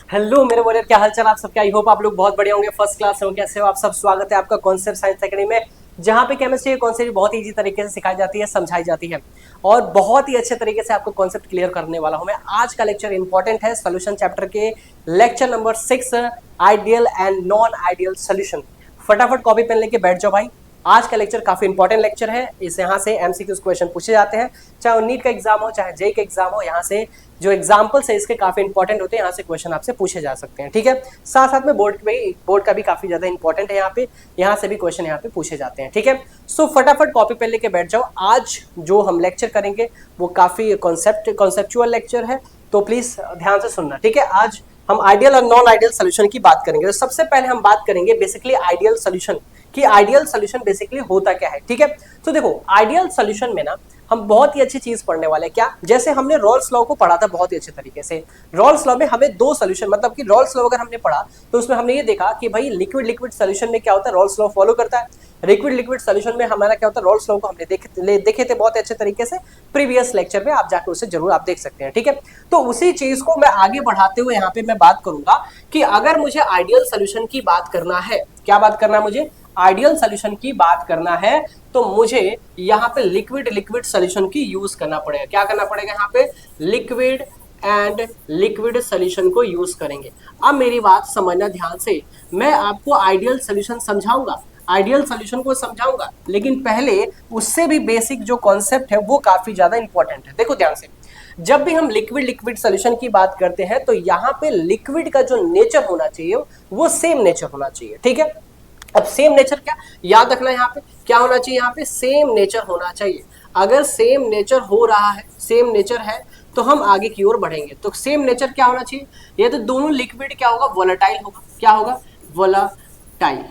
Hello मेरे बोले, क्या हालचाल आप सबके। आई होप आप लोग बहुत बढ़िया होंगे, फर्स्ट क्लास होंगे। कैसे हो आप सब। स्वागत है आपका कॉन्सेप्ट साइंस एकेडमी में, जहाँ पे केमिस्ट्री कॉन्सेप्ट बहुत ईजी तरीके से सिखाई जाती है, समझाई जाती है और बहुत ही अच्छे तरीके से आपको कॉन्सेप्ट क्लियर करने वाला हूँ मैं। आज का लेक्चर इंपॉर्टेंट है, सोल्यूशन चैप्टर के lecture number 6, ideal and non ideal solution. फटाफट कॉपी पेन लेके बैठ जाओ भाई। आज का लेक्चर काफी इंपॉर्टेंट लेक्चर है। इस यहाँ से एमसीक्यूज क्वेश्चन पूछे जाते हैं, चाहे नीट का एग्जाम हो चाहे जेई का एग्जाम हो। यहाँ से जो एग्जाम्पल्स है इसके काफी इंपॉर्टेंट होते हैं, यहाँ से क्वेश्चन आपसे पूछे जा सकते हैं। ठीक है, साथ साथ में बोर्ड का भी काफी ज्यादा इंपॉर्टेंट है। यहाँ से भी क्वेश्चन यहाँ पे पूछे जाते हैं। ठीक है, सो फटाफट कॉपी पेन लेके बैठ जाओ। आज जो हम लेक्चर करेंगे वो काफी कॉन्सेप्चुअल लेक्चर है, तो प्लीज ध्यान से सुनना। ठीक है, आज हम आइडियल और नॉन आइडियल सोल्यूशन की बात करेंगे। तो सबसे पहले हम बात करेंगे बेसिकली आइडियल सोल्यूशन कि आइडियल सोल्यूशन बेसिकली होता क्या है। ठीक है, तो देखो आइडियल सोल्यूशन में ना हम बहुत ही अच्छी चीज पढ़ने वाले हैं। क्या, जैसे हमने रॉल्स लॉ को पढ़ा था बहुत ही अच्छे तरीके से। रॉल्स लॉ में हमें दो सोल्यूशन, मतलब कि रॉल्स लॉ अगर हमने पढ़ा तो उसमें हमने ये देखा कि भाई लिक्विड लिक्विड सोल्यूशन में क्या होता है, रॉल्स लॉ फॉलो करता है। लिक्विड लिक्विड सोल्यूशन में हमारा क्या होता है, रॉल्स लॉ को हमने देखे थे बहुत अच्छे तरीके से प्रीवियस लेक्चर में। आप जाकर उसे जरूर आप देख सकते हैं। ठीक है, तो उसी चीज को मैं आगे बढ़ाते हुए यहाँ पे मैं बात करूंगा कि अगर मुझे आइडियल सोल्यूशन की बात करना है, क्या बात करना है मुझे, आइडियल सोल्यूशन की बात करना है, तो मुझे यहाँ पे लिक्विड लिक्विड सोल्यूशन की यूज करना पड़ेगा। क्या करना पड़ेगा, यहाँ पे लिक्विड एंड लिक्विड सोल्यूशन को यूज करेंगे। अब मेरी बात समझना ध्यान से, मैं आपको आइडियल सोल्यूशन समझाऊंगा, आइडियल सोल्यूशन को समझाऊंगा, लेकिन पहले उससे भी बेसिक जो कॉन्सेप्ट है वो काफी ज्यादा इंपॉर्टेंट है। देखो ध्यान से, जब भी हम लिक्विड लिक्विड सोल्यूशन की बात करते हैं तो यहाँ पे लिक्विड का जो नेचर होना चाहिए वो सेम नेचर होना चाहिए। ठीक है, अब सेम नेचर क्या, याद रखना यहाँ पे क्या होना चाहिए, यहाँ पे सेम नेचर होना चाहिए। अगर सेम नेचर हो रहा है, सेम नेचर है, तो हम आगे की ओर बढ़ेंगे। तो सेम नेचर क्या होना चाहिए, ये तो दोनों लिक्विड क्या होगा, वोलेटाइल होगा। क्या होगा, वोलेटाइल।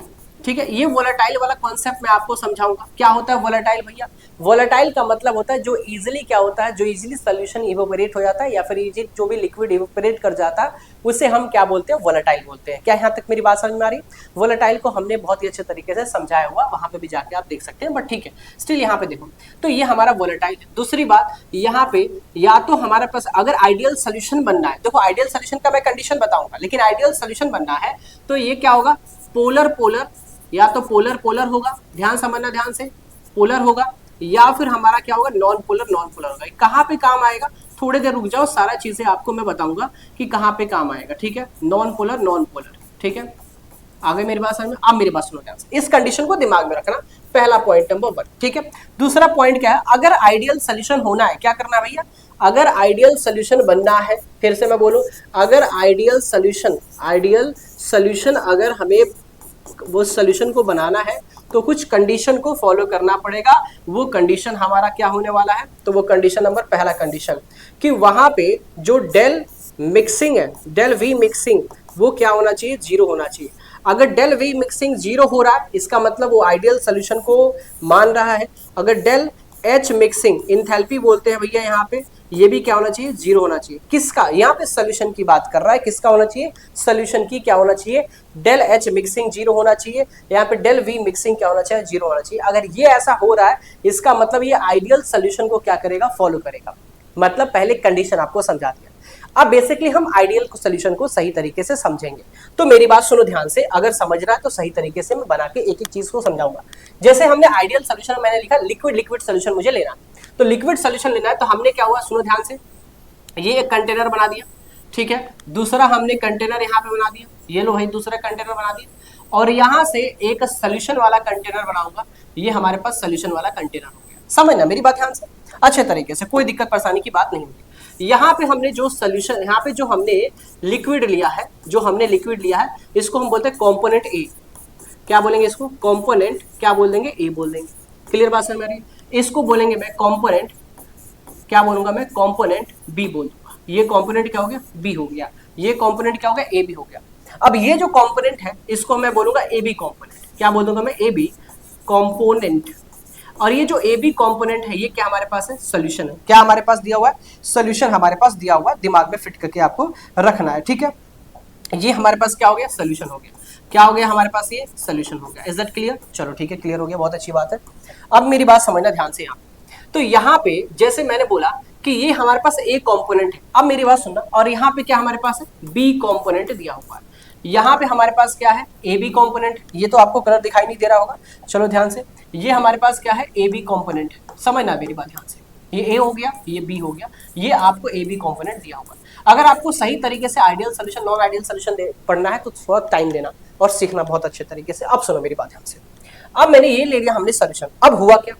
ठीक है, ये वोलेटाइल वाला कॉन्सेप्ट मैं आपको समझाऊंगा। क्या होता है वोलेटाइल भैया, वोलेटाइल का मतलब होता है जो इजीली क्या होता है, जो इजीली सोल्यूशन इवेपोरेट हो जाता है या फिर इजी जो भी लिक्विड इवेपोरेट कर जाता है उसे हम क्या बोलते हैं, वोलेटाइल बोलते हैं। क्या यहाँ तक मेरी बात समझ में आ रही है। वोलेटाइल को हमने बहुत ही अच्छे तरीके से समझाया हुआ, वहां पे भी जाके आप देख सकते हैं, बट ठीक है स्टिल यहाँ पे देखो, तो ये हमारा वोलेटाइल है। दूसरी बात यहाँ पे, या तो हमारे पास अगर आइडियल सोल्यूशन बनना है, देखो आइडियल सोल्यूशन का मैं कंडीशन बताऊंगा, लेकिन आइडियल सोल्यूशन बनना है तो ये क्या होगा, पोलर पोलर, या तो पोलर पोलर होगा, ध्यान समझना ध्यान से, पोलर होगा, या फिर हमारा क्या होगा, नॉन पोलर नॉन पोलर होगा। कहाँ पे काम आएगा, थोड़ी देर रुक जाओ, सारा चीजें आपको मैं बताऊंगा कि कहाँ पे काम आएगा। ठीक है, नॉन पोलर नॉन पोलर। ठीक है, आगे मेरी बात समझ में, अब मेरी बात सुनो ध्यान से, इस कंडीशन को दिमाग में रखना, पहला पॉइंट नंबर 1। ठीक है, दूसरा पॉइंट क्या है, अगर आइडियल सोल्यूशन होना है, क्या करना है भैया, अगर आइडियल सोल्यूशन बनना है, फिर से मैं बोलूं, अगर आइडियल सोल्यूशन अगर हमें वो सोल्यूशन को बनाना है तो कुछ कंडीशन को फॉलो करना पड़ेगा। वो कंडीशन हमारा क्या होने वाला है, तो वो कंडीशन नंबर पहला कंडीशन कि वहां पे जो डेल मिक्सिंग है, डेल वी मिक्सिंग, वो क्या होना चाहिए, 0 होना चाहिए। अगर डेल वी मिक्सिंग 0 हो रहा है इसका मतलब वो आइडियल सोल्यूशन को मान रहा है। अगर डेल एच मिक्सिंग, इंथैल्पी बोलते हैं भैया यहाँ पे, ये भी क्या होना चाहिए, 0 होना चाहिए। किसका, यहाँ पे सोल्यूशन की बात कर रहा है, किसका होना चाहिए, सोल्यूशन की क्या होना चाहिए, डेल एच मिक्सिंग 0 होना चाहिए। यहाँ पे डेल वी मिक्सिंग क्या होना चाहिए, 0 होना चाहिए। अगर ये ऐसा हो रहा है इसका मतलब ये आइडियल सोल्यूशन को क्या करेगा, फॉलो करेगा। मतलब पहले कंडीशन आपको समझा दिया। अब बेसिकली हम आइडियल सोल्यूशन को सही तरीके से समझेंगे। तो मेरी बात सुनो ध्यान से, अगर समझ रहा है तो सही तरीके से मैं बना के एक एक चीज को समझाऊंगा। जैसे हमने आइडियल सोल्यूशन, मैंने लिखा लिक्विड लिक्विड सोल्यूशन मुझे लेना, तो लिक्विड सोल्यूशन लेना है तो हमने क्या हुआ, सुनो ध्यान से, ये एक कंटेनर बना दिया। ठीक है, दूसरा हमने कंटेनर यहाँ पे बना दिया, ये लो भाई दूसरा कंटेनर बना दिया, और यहाँ से एक सोल्यूशन वाला कंटेनर बनाऊंगा, ये हमारे पास सोल्यूशन वाला कंटेनर हो गया। समझना मेरी बात ध्यान से अच्छे तरीके से, कोई दिक्कत परेशानी की बात नहीं होगी। यहाँ पे हमने जो सोल्यूशन, यहाँ पे जो हमने लिक्विड लिया है, जो हमने लिक्विड लिया है इसको हम बोलते हैं कॉम्पोनेंट ए। क्या बोलेंगे इसको, कॉम्पोनेंट क्या बोल देंगे, ए बोल देंगे। क्लियर बात समझ में आ रही है। इसको बोलेंगे मैं कॉम्पोनेंट, क्या बोलूंगा मैं, कॉम्पोनेंट बी बोल दूंगा। ये कॉम्पोनेंट क्या हो गया, बी हो गया। ये कॉम्पोनेंट क्या हो गया, ए बी हो गया। अब ये जो कॉम्पोनेंट है इसको मैं बोलूंगा ए बी कॉम्पोनेंट। क्या बोल दूंगा मैं, ए बी कॉम्पोनेंट। और ये जो ए बी कॉम्पोनेंट है ये क्या हमारे पास है, सोल्यूशन है। क्या हमारे पास दिया हुआ है, सोल्यूशन हमारे पास दिया हुआ है, दिमाग में फिट करके आपको रखना है। ठीक है, ये हमारे पास क्या हो गया, सोल्यूशन हो गया। क्या हो गया हमारे पास, ये सोल्यूशन हो गया। इज दैट क्लियर, चलो ठीक है, क्लियर हो गया, बहुत अच्छी बात है। अब मेरी बात समझना ध्यान से यहाँ, तो यहाँ पे जैसे मैंने बोला कि ये हमारे पास ए कंपोनेंट है। अब मेरी बात सुनना, और यहाँ पे क्या हमारे पास है, बी कंपोनेंट दिया हुआ है। यहाँ पे हमारे पास क्या है, ए बी कंपोनेंट। ये तो आपको कलर दिखाई नहीं दे रहा होगा, चलो ध्यान से, ये हमारे पास क्या है, ए बी कंपोनेंट है। समझना मेरी बात ध्यान से, ये ए हो गया, ये बी हो गया, ये आपको ए बी कंपोनेंट दिया होगा। अगर आपको सही तरीके से ideal solution, non ideal solution पढ़ना है तो थोड़ा टाइम देना और सीखना बहुत अच्छे तरीके से। अब सुनो मेरी बात ध्यान से, अब मैंने ये ले लिया हमने सोल्यूशन। अब हुआ क्या,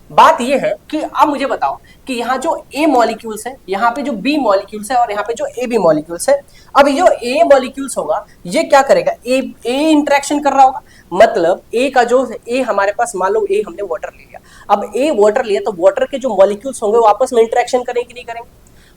बात ये है कि अब मुझे बताओ कि यहाँ जो ए मॉलिक्यूल्स है, यहाँ पे जो बी मॉलिक्यूल्स है और यहाँ पे जो ए बी मॉलिक्यूल्स है, अब ये जो ए मॉलिक्यूल्स होगा ये क्या करेगा, ए इंटरेक्शन कर रहा होगा। मतलब ए का जो ए हमारे पास, मान लो ए हमने वाटर ले लिया, अब ए वाटर लिया तो वाटर के जो मॉलिक्यूल्स होंगे वो आपस में इंटरेक्शन करेंगे कि नहीं करेंगे,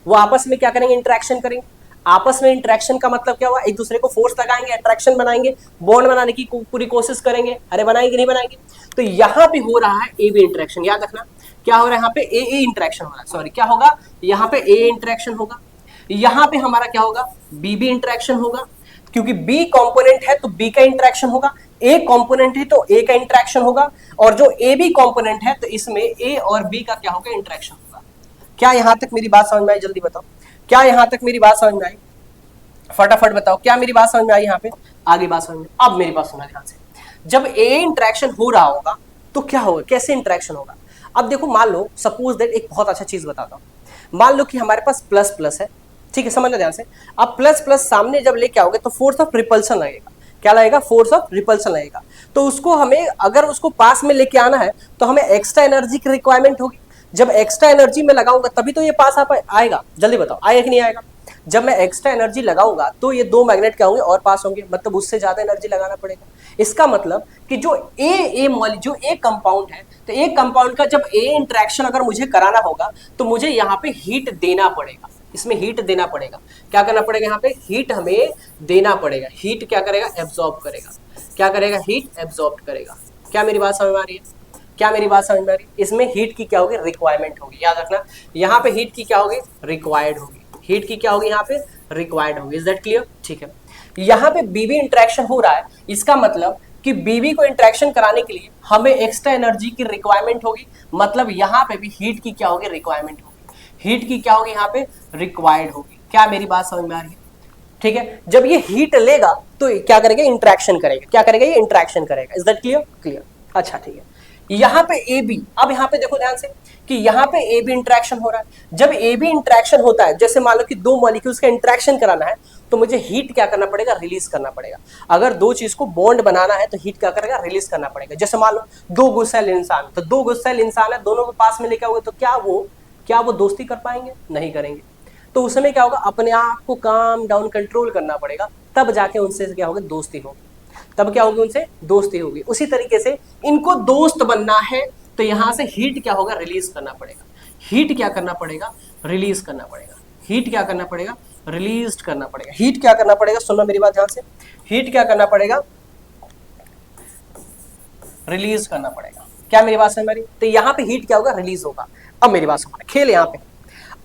वो आपस में क्या करेंगे, इंटरेक्शन करेंगे। आपस में इंटरेक्शन का मतलब क्या हुआ, एक दूसरे को फोर्स लगाएंगे, अट्रैक्शन बनाएंगे, बॉन्ड बनाने की पूरी कोशिश करेंगे। अरे बनाएंगे नहीं बनाएंगे। तो यहाँ पे हो रहा है ए बी इंटरेक्शन, याद रखना क्या हो रहा है, यहाँ पे ए इंटरेक्शन हो रहा है, सॉरी क्या होगा, यहाँ पे ए इंटरेक्शन होगा, यहाँ पे हमारा क्या होगा, बी बी इंटरेक्शन होगा, क्योंकि बी कंपोनेंट है तो बी का इंटरेक्शन होगा, ए कंपोनेंट है तो ए का इंटरेक्शन होगा, और जो ए बी कंपोनेंट है तो इसमें ए और बी का क्या होगा, इंटरेक्शन होगा। क्या यहां तक मेरी बात समझ में आई, जल्दी बताओ, क्या यहां तक मेरी बात समझ में आई, फटाफट बताओ, क्या मेरी बात समझ में आई, यहाँ पे आगे बात समझ में। अब मेरी बात सुना ध्यान से, जब ए इंटरेक्शन हो रहा होगा तो क्या होगा, कैसे इंटरेक्शन होगा। अब देखो, मान लो सपोज दैट, एक बहुत अच्छा चीज बताता हूं, मान लो कि हमारे पास प्लस प्लस है, ठीक है, समझना ध्यान से। अब प्लस प्लस सामने जब लेके आओगे तो फोर्स ऑफ रिपल्सन लगेगा, क्या लगेगा, फोर्स ऑफ रिपल्सन लगेगा। तो उसको हमें, अगर उसको पास में लेके आना है तो हमें एक्स्ट्रा एनर्जी की रिक्वायरमेंट होगी। जब एक्स्ट्रा एनर्जी में लगाऊंगा तभी तो ये पास आएगा, जल्दी बताओ आएगा कि नहीं आएगा। जब मैं एक्स्ट्रा एनर्जी लगाऊंगा तो ये दो मैग्नेट क्या होंगे, और पास होंगे, मतलब उससे ज्यादा एनर्जी लगाना पड़ेगा। इसका मतलब कि जो जो ए कंपाउंड है, तो ए कंपाउंड का जब ए इंटरेक्शन अगर मुझे कराना होगा तो मुझे यहाँ पे हीट देना पड़ेगा, इसमें हीट देना पड़ेगा। क्या करना पड़ेगा, यहाँ पे हीट हमें देना पड़ेगा। हीट क्या करेगा, एब्जॉर्ब करेगा। क्या करेगा, हीट एब्जॉर्ब करेगा। क्या मेरी बात समझ में आ रही है, क्या मेरी बात समझ में आ रही है। इसमें हीट की क्या होगी, रिक्वायरमेंट होगी, याद रखना। यहाँ पे हीट की क्या होगी, रिक्वायर्ड होगी। हीट की क्या होगी, यहाँ पे रिक्वायर्ड होगी। इज दैट क्लियर, ठीक है। यहाँ पे बीबी इंटरेक्शन हो रहा है, इसका मतलब कि बीबी को इंटरेक्शन कराने के लिए हमें एक्स्ट्रा एनर्जी की रिक्वायरमेंट होगी, मतलब यहाँ पे भी हीट की क्या होगी, रिक्वायरमेंट होगी। हीट की क्या होगी, यहाँ पे रिक्वायर्ड होगी। क्या मेरी बात समझ में आ रही है, ठीक है। जब ये हीट लेगा तो क्या करेगा, इंटरेक्शन करेगा। क्या करेगा, ये इंटरेक्शन करेगा। इज दैट क्लियर, क्लियर, अच्छा ठीक है। यहाँ पे ए बी, अब यहाँ पे देखो ध्यान से कि यहाँ पे ए बी इंटरेक्शन हो रहा है। जब ए बी इंटरेक्शन होता है, जैसे मान लो कि दो मॉलिक्यूल्स का इंटरेक्शन कराना है तो मुझे हीट क्या करना पड़ेगा, रिलीज करना पड़ेगा। अगर दो चीज को बॉन्ड बनाना है तो हीट क्या करेगा, रिलीज करना पड़ेगा। जैसे मान लो दो गुस्सैल इंसान, तो दो गुस्सैल इंसान है, दोनों को पास में लेके आओगे तो क्या वो दोस्ती कर पाएंगे, नहीं करेंगे। तो उस समय क्या होगा, अपने आप को काम डाउन कंट्रोल करना पड़ेगा, तब जाके उनसे क्या होगा, दोस्ती होगी। तब क्या होगी, उनसे दोस्ती होगी। उसी तरीके से इनको दोस्त बनना है तो यहां से हीट क्या होगा, रिलीज करना पड़ेगा। हीट क्या करना पड़ेगा, रिलीज करना पड़ेगा। हीट क्या करना पड़ेगा, रिलीज करना पड़ेगा। हीट क्या करना पड़ेगा, सुनना मेरी बात ध्यान से, हीट क्या करना पड़ेगा, रिलीज करना पड़ेगा। क्या मेरी बात समझ में आ रही। तो यहाँ पे हीट क्या होगा, रिलीज होगा। अब मेरी बात सुनो, खेल यहाँ पे।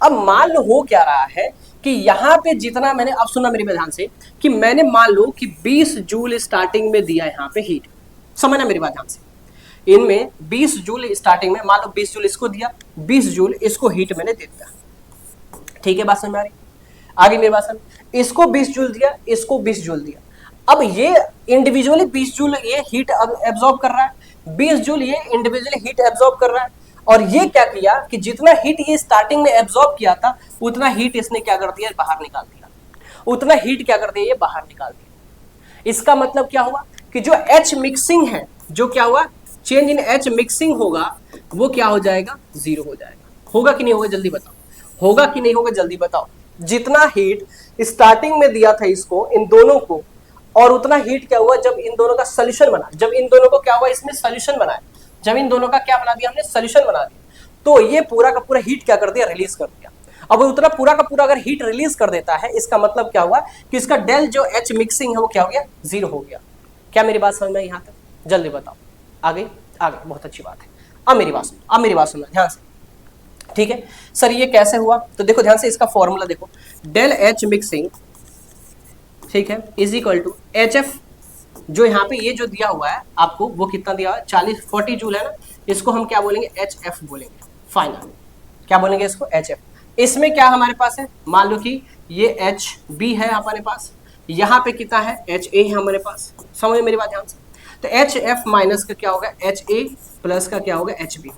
अब मान लो हो क्या रहा है कि यहाँ पे जितना मैंने, अब सुना मेरी बात ध्यान से, कि मैंने मान लो कि 20 जूल स्टार्टिंग में दिया यहाँ पे हीट, समझना मेरी बात ध्यान से। इनमें 20 जूल स्टार्टिंग में, मान लो 20 जूल इसको दिया, 20 जूल इसको हीट मैंने दे दिया, ठीक है, बात समझ में आ रही। आगे मेरी बात समझ, इसको 20 जूल दिया, इसको 20 जूल दिया। अब ये इंडिविजुअली 20 जूल ये हीट एब्जॉर्ब कर रहा है, 20 जूल ये इंडिविजुअली हीट एब्जॉर्ब कर रहा है। और ये क्या किया कि जितना हीट ये स्टार्टिंग में एब्जॉर्ब किया था उतना हीट इसने क्या कर दिया, बाहर निकाल दिया। उतना हीट क्या कर दिया, ये बाहर निकाल दिया। इसका मतलब क्या हुआ कि जो H मिक्सिंग है, जो क्या हुआ, चेंज इन H मिक्सिंग होगा, वो क्या हो जाएगा, जीरो हो जाएगा। होगा कि नहीं होगा, जल्दी बताओ, होगा कि नहीं होगा, जल्दी बताओ। जितना हीट स्टार्टिंग में दिया था इसको, इन दोनों को, और उतना हीट क्या हुआ जब इन दोनों का सोल्यूशन बना, जब इन दोनों को क्या हुआ, इसमें सोल्यूशन बनाया, जब इन दोनों का क्या बना दिया हमने, सोल्यूशन बना दिया, तो ये पूरा का पूरा हीट क्या कर दिया, रिलीज कर दिया। अब उतना पूरा का पूरा अगर हीट रिलीज कर देता है, इसका मतलब क्या हुआ कि इसका डेल जो H मिक्सिंग है वो क्या हो गया, जीरो हो गया। क्या मेरी बात समझ में यहाँ तक, जल्दी बताओ। आगे आगे, बहुत अच्छी बात है। अब मेरी बात सुनो, अब मेरी बात सुनना ध्यान से, ठीक है। सर ये कैसे हुआ, तो देखो ध्यान से, इसका फॉर्मूला देखो, डेल H मिक्सिंग, ठीक है, इज इक्वल टू HF, जो यहाँ पे ये जो दिया हुआ है आपको, वो कितना दिया हुआ है, 40 जूल है ना, इसको हम क्या बोलेंगे, HF बोलेंगे, फाइनल क्या बोलेंगे इसको, HF। इसमें क्या हमारे पास है, मान लो कि ये एच बी है हमारे पास, यहाँ पे कितना है एच ए है हमारे पास, समझो मेरी बात ध्यान से। तो एच एफ माइनस का क्या होगा एच ए प्लस का क्या होगा एच बी,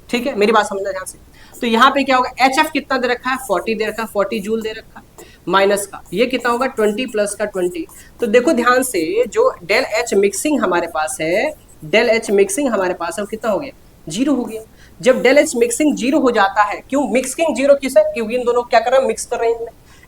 ठीक है मेरी बात समझना ध्यान से। तो यहाँ पे क्या होगा एच एफ कितना दे रखा है 40 दे रखा है, 40 जूल दे रखा है, माइनस का ये कितना होगा 20 प्लस का 20। तो देखो ध्यान से जो डेल एच मिक्सिंग हमारे पास है, डेल एच मिक्सिंग हमारे पास है वो कितना हो गया, जीरो हो गया। जब डेल एच मिक्सिंग जीरो हो जाता है, क्यों मिक्सिंग जीरो किस है, क्योंकि इन दोनों क्या कर रहे हैं मिक्स कर रहे हैं,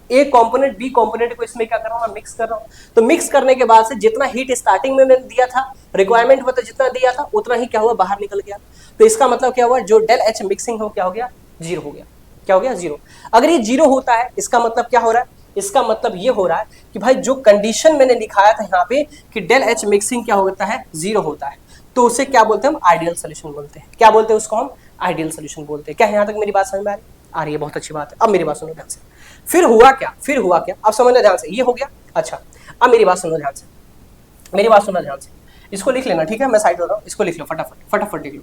ए कंपोनेंट बी कंपोनेंट को इसमें क्या कर रहा हूं मैं मिक्स कर रहा हूं। तो मिक्स करने के बाद से जितना हीट स्टार्टिंग में मैंने दिया था, रिक्वायरमेंट हुआ था जितना दिया था उतना ही क्या हुआ बाहर निकल गया। तो इसका मतलब क्या हुआ, जो डेल एच मिक्सिंग हो क्या हो गया, जीरो हो गया। क्या हो गया, जीरो। अगर ये जीरो होता है इसका मतलब क्या हो रहा है, इसका मतलब ये हो रहा है कि भाई जो कंडीशन मैंने दिखाया था यहाँ पे कि डेल एच मिक्सिंग क्या होता है, जीरो होता है, तो उसे क्या बोलते हैं हम, आइडियल सोल्यूशन बोलते हैं। क्या बोलते हैं उसको हम, आइडियल सोल्यूशन बोलते हैं। क्या यहाँ तक मेरी बात समझ में आ रही है, बहुत अच्छी बात है। अब मेरी बात सुनो ध्यान से, फिर हुआ क्या, फिर हुआ क्या, अब समझना ध्यान से, ये हो गया। अच्छा अब मेरी बात सुनो ध्यान से, मेरी बात सुनना ध्यान से, इसको लिख लेना, ठीक है मैं साइड हो रहा हूँ, इसको लिख लो फटाफट फटाफट लिख लो।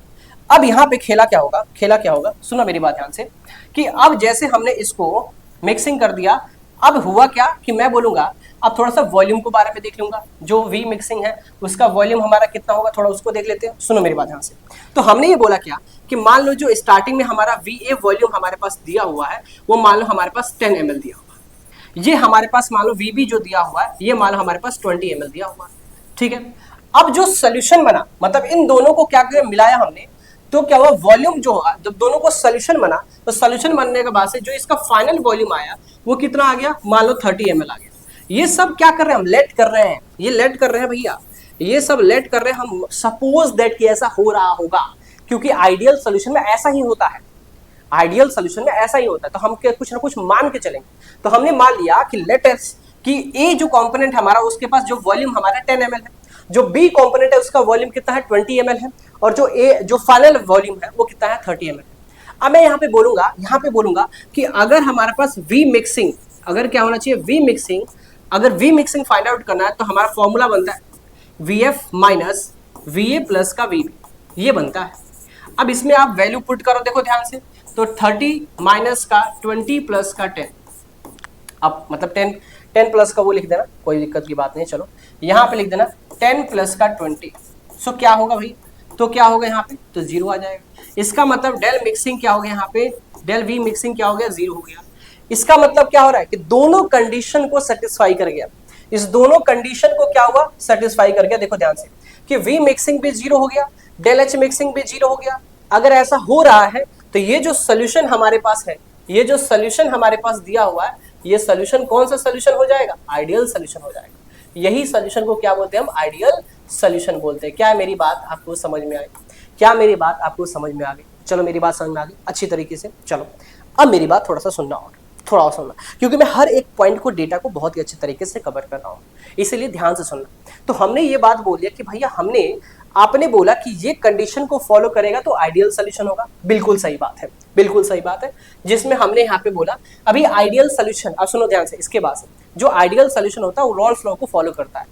अब यहाँ पे खेला क्या होगा, खेला क्या होगा, सुनो मेरी बात ध्यान से, कि अब जैसे हमने इसको मिक्सिंग कर दिया, अब हुआ क्या कि मैं बोलूंगा अब थोड़ा सा वॉल्यूम के बारे में देख लूंगा, जो वी मिक्सिंग है उसका वॉल्यूम हमारा कितना होगा, थोड़ा उसको देख लेते हैं। सुनो मेरी बात ध्यान से, तो हमने ये बोला क्या कि मान लो जो स्टार्टिंग में हमारा वी ए वॉल्यूम हमारे पास दिया हुआ है वो मान लो हमारे पास 10 ml दिया हुआ है, ये हमारे पास मान लो वीबी जो दिया हुआ है ये मान लो हमारे पास 20 ml दिया हुआ है, ठीक है। अब जो सोल्यूशन बना, मतलब इन दोनों को क्या किया मिलाया हमने, तो क्या हुआ वॉल्यूम जो होगा, जब दोनों को सोल्यूशन बना तो सोल्यूशन बनने के बाद से जो इसका फाइनल वॉल्यूम आया वो कितना आ गया, मान लो 30 ml आ गया। ये सब क्या कर रहे हैं हम, लेट कर रहे हैं, ये लेट कर रहे हैं भैया, ये सब लेट कर रहे हैं हम। सपोज दैट कि ऐसा हो रहा होगा, क्योंकि आइडियल सोल्यूशन में ऐसा ही होता है, आइडियल सोल्यूशन में ऐसा ही होता है, तो हम कुछ ना कुछ मान के चलेंगे। तो हमने मान लिया कि लेटेस्ट कि ए जो कंपोनेंट हमारा उसके पास जो वॉल्यूम हमारा 10 ml है, जो बी कंपोनेंट है उसका वॉल्यूम कितना है 20 ml है, और जो ए जो फाइनल वॉल्यूम है वो कितना है 30 ml है। अब मैं यहाँ पे बोलूंगा कि अगर हमारे पास वी मिक्सिंग, अगर क्या होना चाहिए वी मिक्सिंग, अगर वी मिक्सिंग फाइंड आउट करना है तो हमारा फॉर्मूला बनता है V F minus V A plus का वी बी, ये बनता है। अब इसमें आप वैल्यू पुट करो, देखो ध्यान से, तो 30 माइनस का 20 प्लस का 10, अब मतलब 10 प्लस का वो लिख देना, कोई दिक्कत की बात नहीं। चलो यहाँ पे लिख देना 10 प्लस का 20, सो क्या होगा भाई, तो क्या होगा यहाँ पे, तो जीरो आ जाएगा। इसका मतलब डेल मिक्सिंग क्या हो गया यहाँ पे, डेल वी मिक्सिंग क्या हो गया, जीरो हो गया। इसका मतलब क्या हो रहा है कि दोनों कंडीशन को सेटिस्फाई कर गया, इस दोनों कंडीशन को क्या हुआ, सेटिस्फाई कर गया। देखो ध्यान से कि वी मिक्सिंग भी जीरो हो गया, डेल एच मिक्सिंग भी जीरो हो गया। अगर ऐसा हो रहा है तो ये जो सोल्यूशन हमारे पास है, ये जो सोल्यूशन हमारे पास दिया हुआ है, ये सोल्यूशन कौन सा सोल्यूशन हो जाएगा, आइडियल सोल्यूशन हो जाएगा। यही सोल्यूशन को क्या बोलते हैं हम, आइडियल सोल्यूशन बोलते हैं। क्या मेरी बात आपको समझ में आई, क्या मेरी बात आपको समझ में आ गई, चलो मेरी बात समझ में आ गई अच्छी तरीके से। चलो अब मेरी बात थोड़ा सा सुनना, और थोड़ा और सुनना, क्योंकि मैं हर एक पॉइंट को, डेटा को बहुत ही अच्छे तरीके से कवर कर रहा हूँ, इसीलिए ध्यान से सुनना। तो हमने ये बात बोल दिया कि भैया आपने बोला कि ये कंडीशन को फॉलो करेगा तो आइडियल सोल्यूशन होगा, बिल्कुल सही बात है, बिल्कुल सही बात है। जिसमें हमने यहाँ पे बोला अभी आइडियल सोल्यूशन, अब सुनो ध्यान से, इसके बाद से जो आइडियल सोल्यूशन होता है वो रॉल्स लॉ को फॉलो करता है।